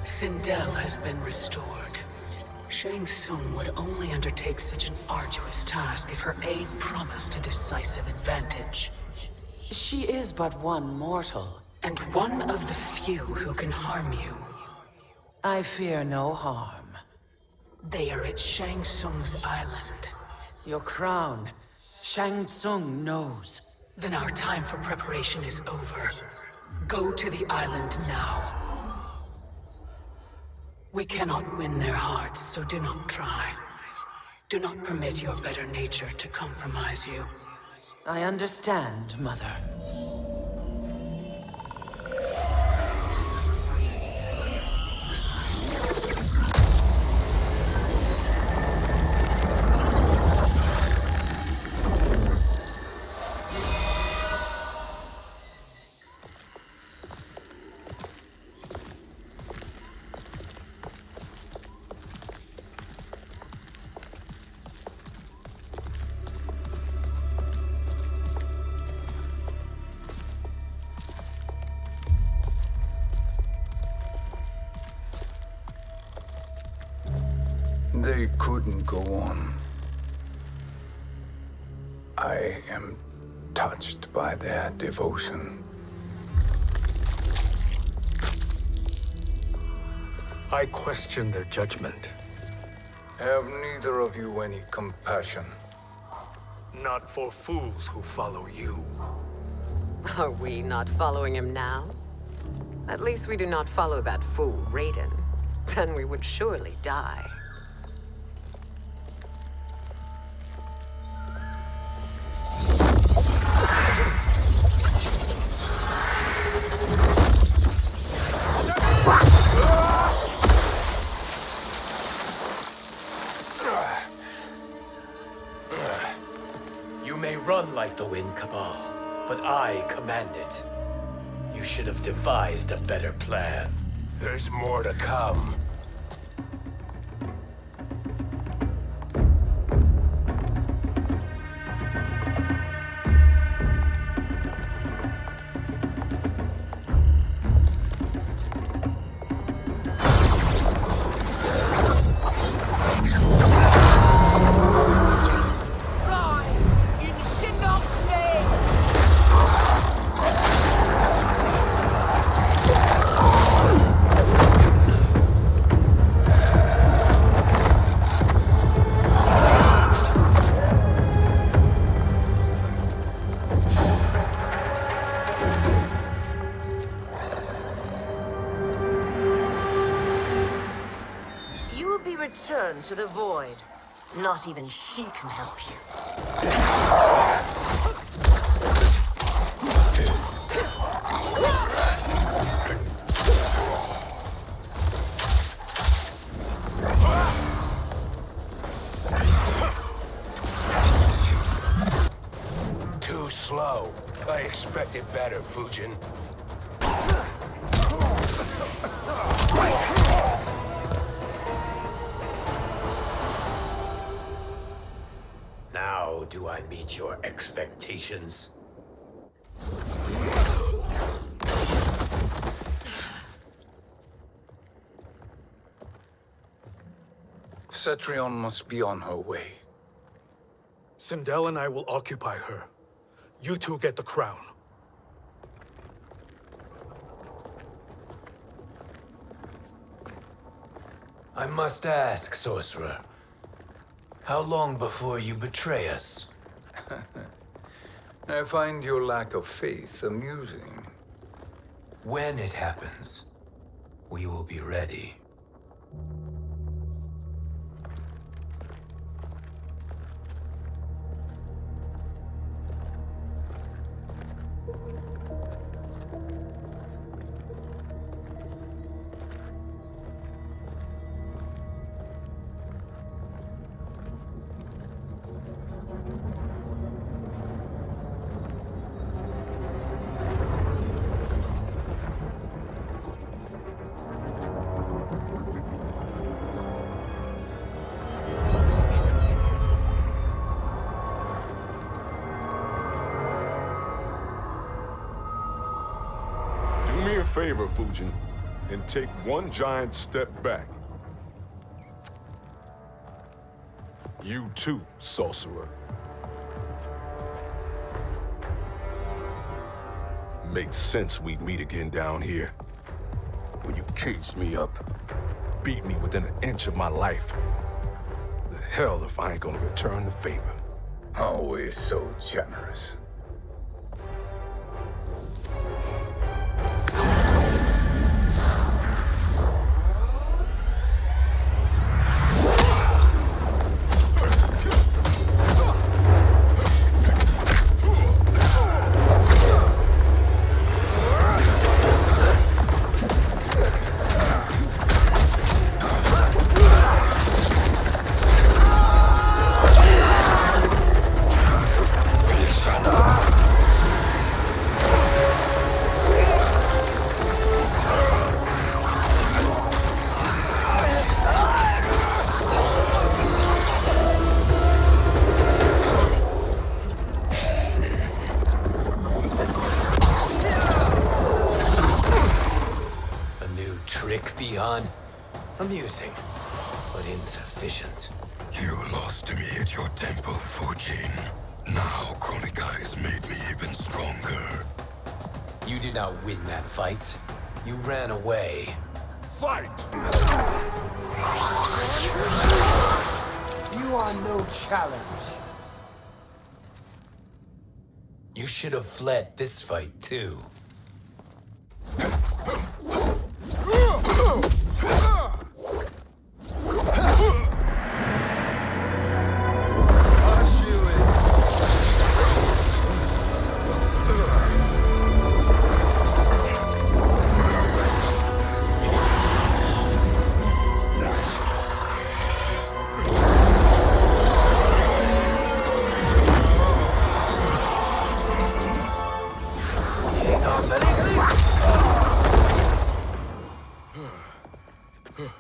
Sindel has been restored. Shang Tsung would only undertake such an arduous task if her aid promised a decisive advantage. She is but one mortal. And one of the few who can harm you. I fear no harm. They are at Shang Tsung's island. Your crown. Shang Tsung knows. Then our time for preparation is over. Go to the island now. We cannot win their hearts, so do not try. Do not permit your better nature to compromise you. I understand, Mother. They couldn't go on. I am touched by their devotion. I question their judgment. Have neither of you any compassion? Not for fools who follow you. Are we not following him now? At least we do not follow that fool, Raiden. Then we would surely die. You may run like the wind, Cabal, but I command it. You should have devised a better plan. There's more to come. Return to the void. Not even she can help you. Too slow. I expected better, Fujin. Now do I meet your expectations? Cetrion must be on her way. Sindel and I will occupy her. You two get the crown. I must ask, Sorcerer. How long before you betray us? I find your lack of faith amusing. When it happens, we will be ready. Favor, Fujin. and take one giant step back. You too, sorcerer. Makes sense we'd meet again down here. When you caged me up, beat me within an inch of my life. The hell if I ain't gonna return the favor. Always so generous. Amusing, but insufficient. You lost to me at your temple, Fujin. Now Kronika has made me even stronger. You did not win that fight. You ran away. Fight! You are no challenge. You should have fled this fight, too.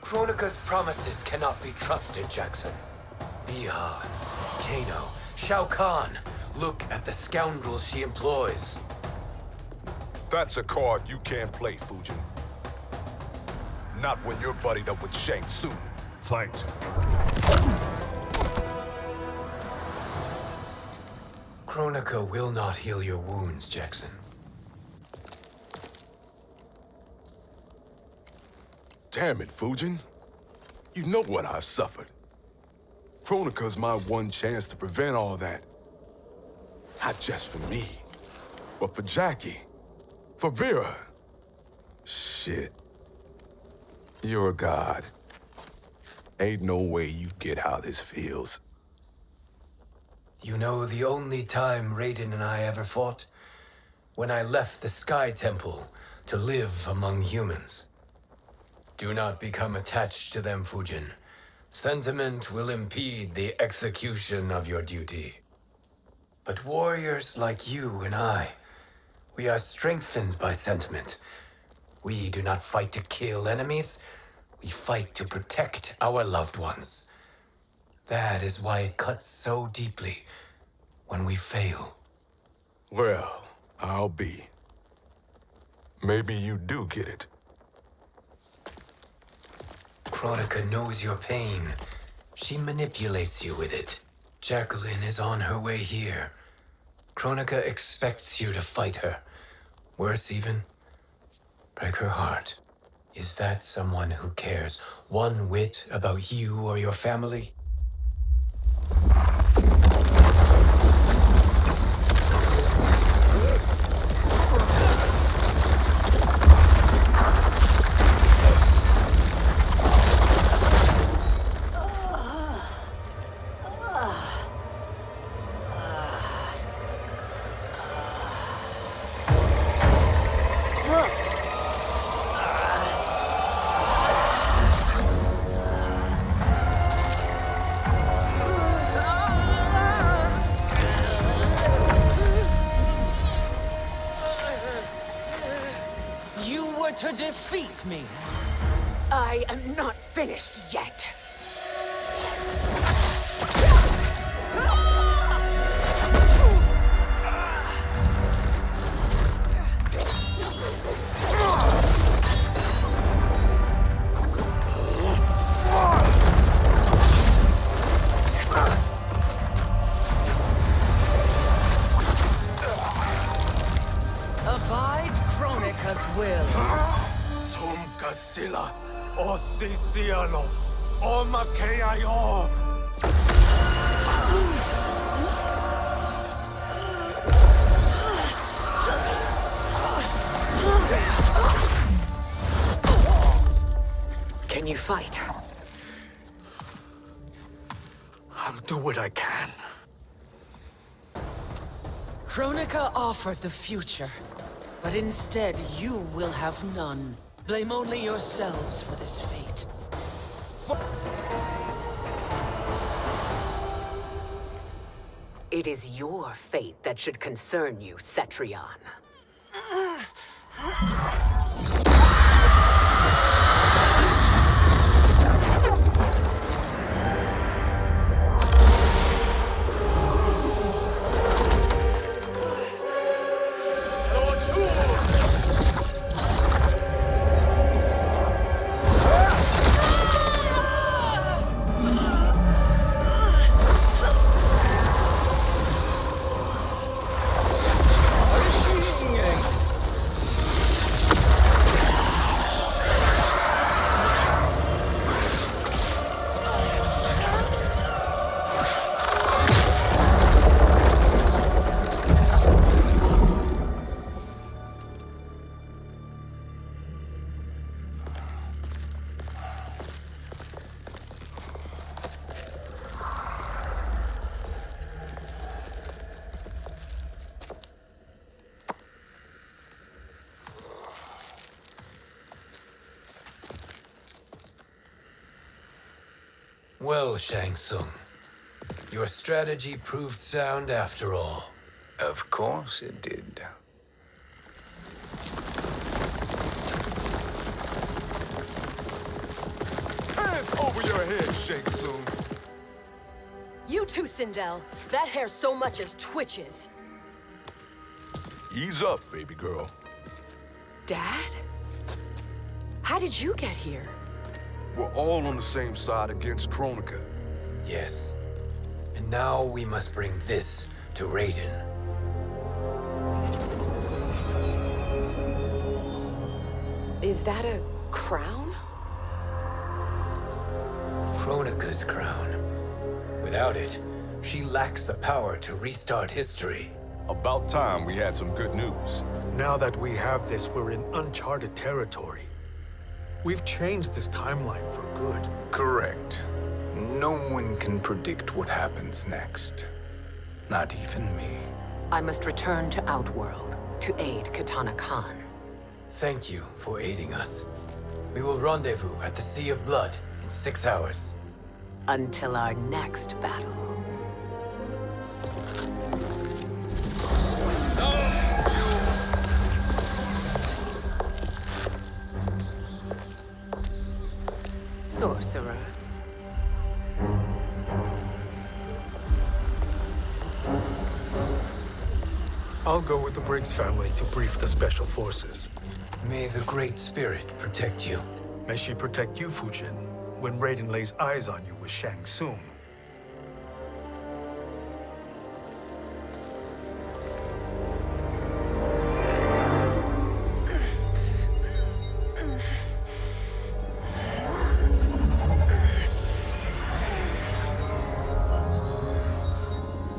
Kronika's promises cannot be trusted, Jackson. Bihan, Kano, Shao Kahn. Look at the scoundrels she employs. That's a card you can't play, Fujin. Not when you're buddied up with Shang Tsung. Fight. Kronika will not heal your wounds, Jackson. Damn it, Fujin. You know what I've suffered. Kronika's my one chance to prevent all that. Not just for me, but for Jackie, for Vera. Shit. You're a god. Ain't no way you get how this feels. You know the only time Raiden and I ever fought? When I left the Sky Temple to live among humans. Do not become attached to them, Fujin. Sentiment will impede the execution of your duty. But warriors like you and I, we are strengthened by sentiment. We do not fight to kill enemies. We fight to protect our loved ones. That is why it cuts so deeply when we fail. Well, I'll be. Maybe you do get it. Kronika knows your pain. She manipulates you with it. Jacqueline is on her way here. Kronika expects you to fight her. Worse even, break her heart. Is that someone who cares one whit about you or your family? To defeat me. I am not finished yet. defied Kronika's will. Tum kasila, o sisialo, o makeayo. Can you fight? I'll do what I can. Kronika offered the future, but instead you will have none. Blame only yourselves for this fate. It is your fate that should concern you, Cetrion. Well, Shang Tsung, your strategy proved sound after all. Of course it did. Hands over your head, Shang Tsung. You too, Sindel. That hair so much as twitches. Ease up, baby girl. Dad? How did you get here? We're all on the same side against Kronika. Yes. And now we must bring this to Raiden. Is that a crown? Kronika's crown. Without it, she lacks the power to restart history. About time we had some good news. Now that we have this, we're in uncharted territory. We've changed this timeline for good. Correct. No one can predict what happens next. Not even me. I must return to Outworld to aid Katana Khan. Thank you for aiding us. We will rendezvous at the Sea of Blood in 6 hours. Until our next battle. Sorcerer. I'll go with the Briggs family to brief the Special Forces. May the Great Spirit protect you. May she protect you, Fujin, when Raiden lays eyes on you with Shang Tsung.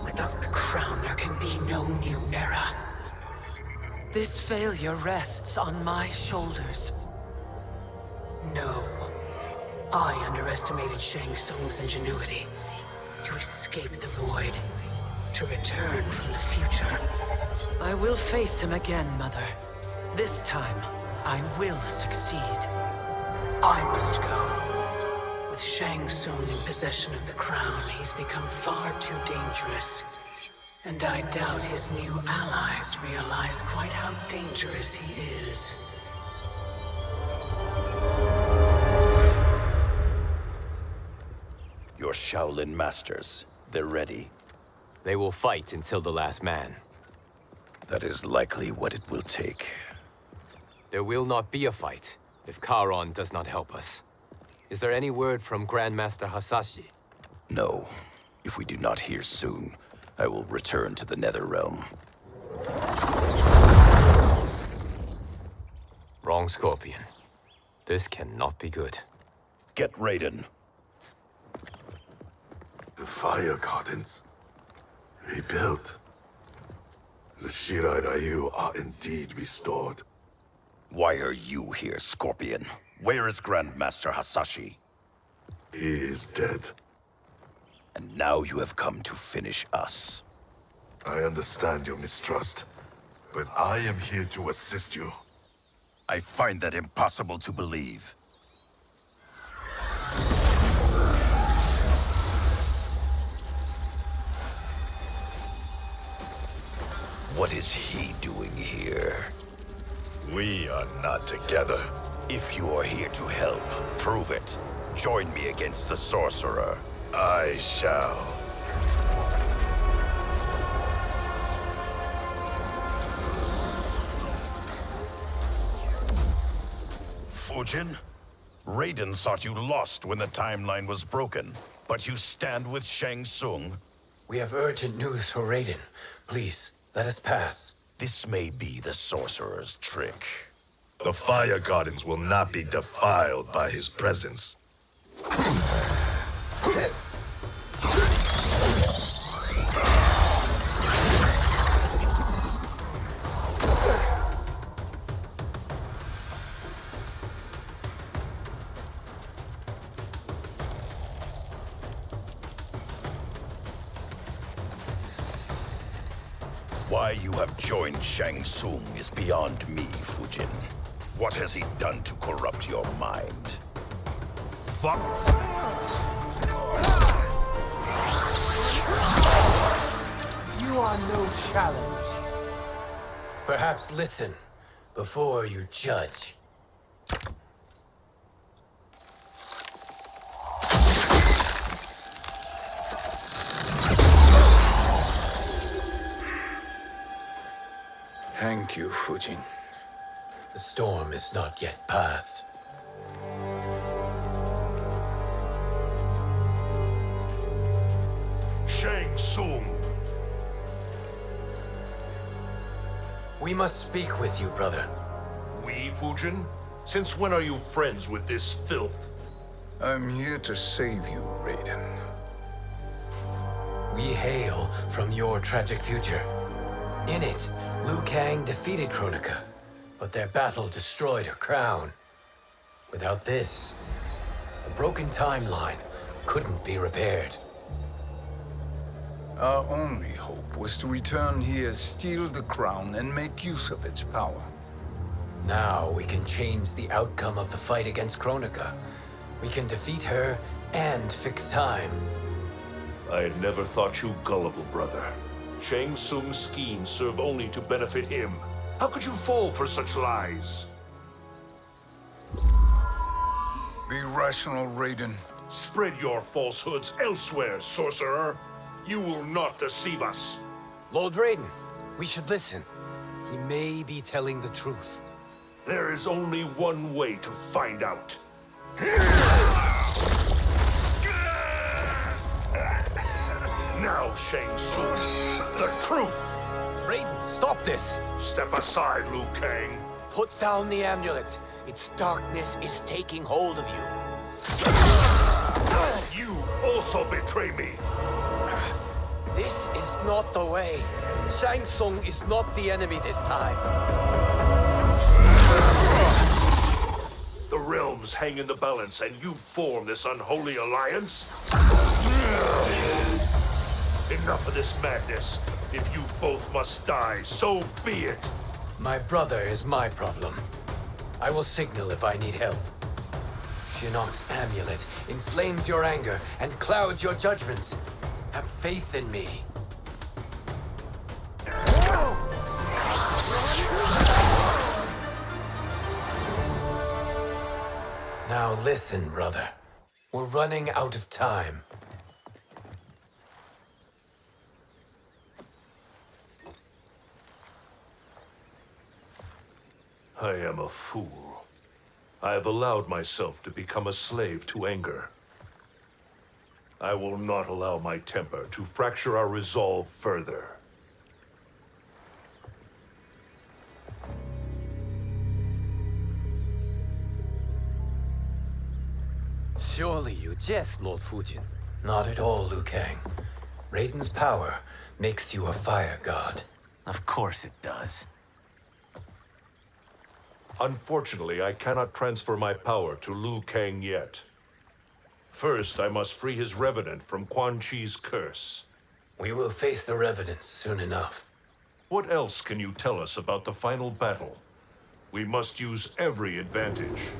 Without the crown, there can be no new era. This failure rests on my shoulders. No. I underestimated Shang Tsung's ingenuity. To escape the void. To return from the future. I will face him again, Mother. This time, I will succeed. I must go. With Shang Tsung in possession of the crown, he's become far too dangerous. And I doubt his new allies realize quite how dangerous he is. Your Shaolin masters, they're ready. They will fight until the last man. That is likely what it will take. There will not be a fight if Charon does not help us. Is there any word from Grandmaster Hasashi? No. If we do not hear soon, I will return to the Netherrealm. wrong, Scorpion. This cannot be good. Get Raiden. The fire gardens. Rebuilt. The Shirai Ryu are indeed restored. Why are you here, Scorpion? Where is Grandmaster Hasashi? He is dead. And now you have come to finish us. I understand your mistrust, but I am here to assist you. I find that impossible to believe. What is he doing here? We are not together. If you are here to help, prove it. Join me against the sorcerer. I shall. Fujin? Raiden thought you lost when the timeline was broken, but you stand with Shang Tsung. We have urgent news for Raiden. Please, let us pass. This may be the sorcerer's trick. The fire gardens will not be defiled by his presence. Why you have joined Shang Tsung is beyond me, Fujin. What has he done to corrupt your mind? Fuck! You are no challenge. Perhaps listen before you judge. Thank you, Fujin. The storm is not yet past. Shang Tsung! We must speak with you, brother. We, Fujin? Since when are you friends with this filth? I'm here to save you, Raiden. We hail from your tragic future. In it, Liu Kang defeated Kronika, but their battle destroyed her crown. Without this, a broken timeline couldn't be repaired. Our only hope was to return here, steal the crown, and make use of its power. Now we can change the outcome of the fight against Kronika. We can defeat her and fix time. I had never thought you gullible, brother. Shang Tsung's schemes serve only to benefit him. How could you fall for such lies? Be rational, Raiden. Spread your falsehoods elsewhere, sorcerer. You will not deceive us. Lord Raiden, we should listen. He may be telling the truth. There is only one way to find out. Now, Shang Tsung, the truth! Raiden, stop this! Step aside, Liu Kang. Put down the amulet. Its darkness is taking hold of you. You also betray me. This is not the way. Shang Tsung is not the enemy this time. The realms hang in the balance, and you form this unholy alliance? Enough of this madness. If you both must die, so be it. My brother is my problem. I will signal if I need help. Shinnok's amulet inflames your anger and clouds your judgments. Have faith in me. Now listen, brother. We're running out of time. I am a fool. I have allowed myself to become a slave to anger. I will not allow my temper to fracture our resolve further. Surely you jest, Lord Fujin. Not at all, Liu Kang. Raiden's power makes you a fire god. Of course it does. Unfortunately, I cannot transfer my power to Liu Kang yet. First, I must free his revenant from Quan Chi's curse. We will face the Revenants soon enough. What else can you tell us about the final battle? We must use every advantage.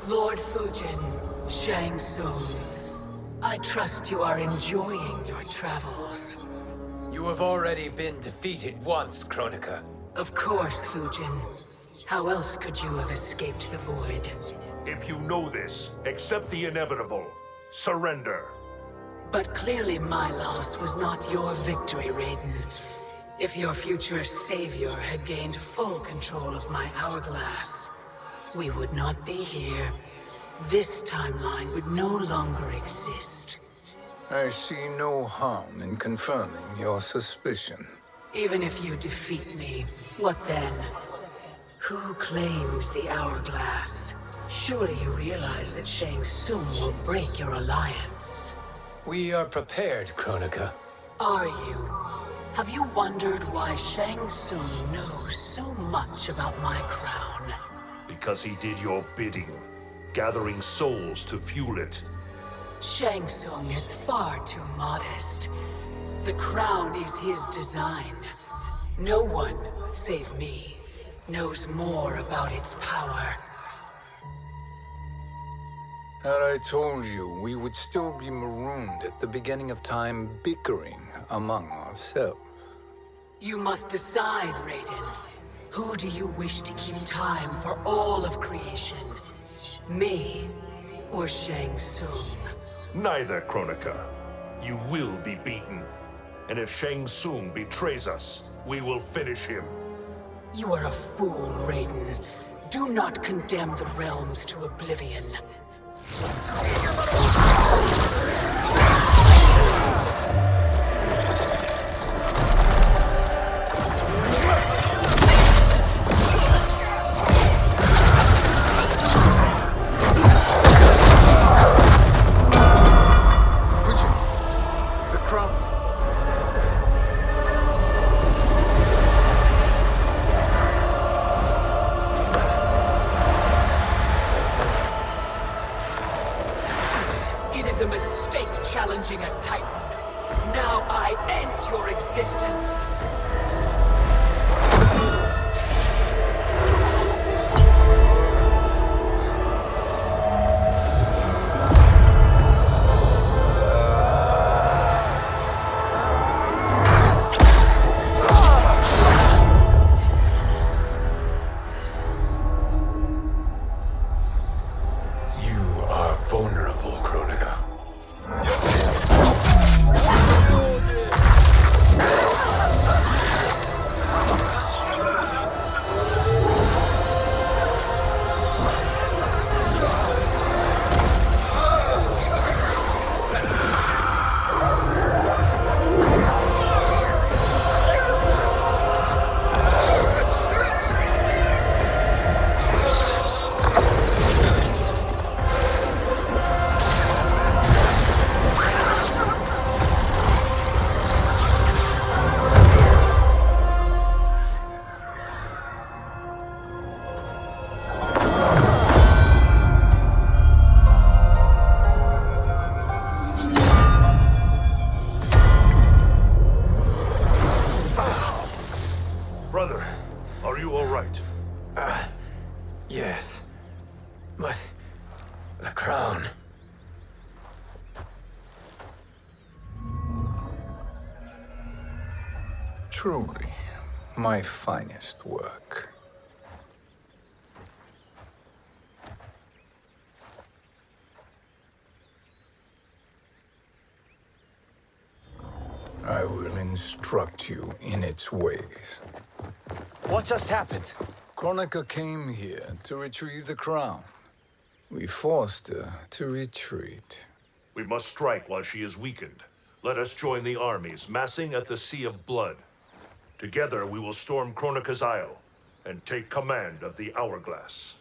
Lord Fujin, Shang Tsung, I trust you are enjoying your travels. You have already been defeated once, Kronika. Of course, Fujin. How else could you have escaped the void? If you know this, accept the inevitable. Surrender. But clearly my loss was not your victory, Raiden. If your future savior had gained full control of my hourglass, we would not be here. This timeline would no longer exist. I see no harm in confirming your suspicion. Even if you defeat me, what then? Who claims the hourglass? Surely you realize that Shang Tsung will break your alliance. We are prepared, Kronika. Are you? Have you wondered why Shang Tsung knows so much about my crown? Because he did your bidding, gathering souls to fuel it. Shang Tsung is far too modest. The crown is his design. No one, save me, knows more about its power. Had I told you, we would still be marooned at the beginning of time, bickering among ourselves. You must decide, Raiden. Who do you wish to keep time for all of creation? Me or Shang Tsung? Neither, Kronika. You will be beaten. And if Shang Tsung betrays us, we will finish him. You are a fool, Raiden. Do not condemn the realms to oblivion. It is a mistake challenging a Titan. Now I end your existence. You are vulnerable, Kronika. Brother, are you all right? Yes. But the crown. Truly, my finest work. I will instruct you in its ways. What just happened? Kronika came here to retrieve the crown. We forced her to retreat. We must strike while she is weakened. Let us join the armies, massing at the Sea of Blood. Together we will storm Kronika's Isle and take command of the Hourglass.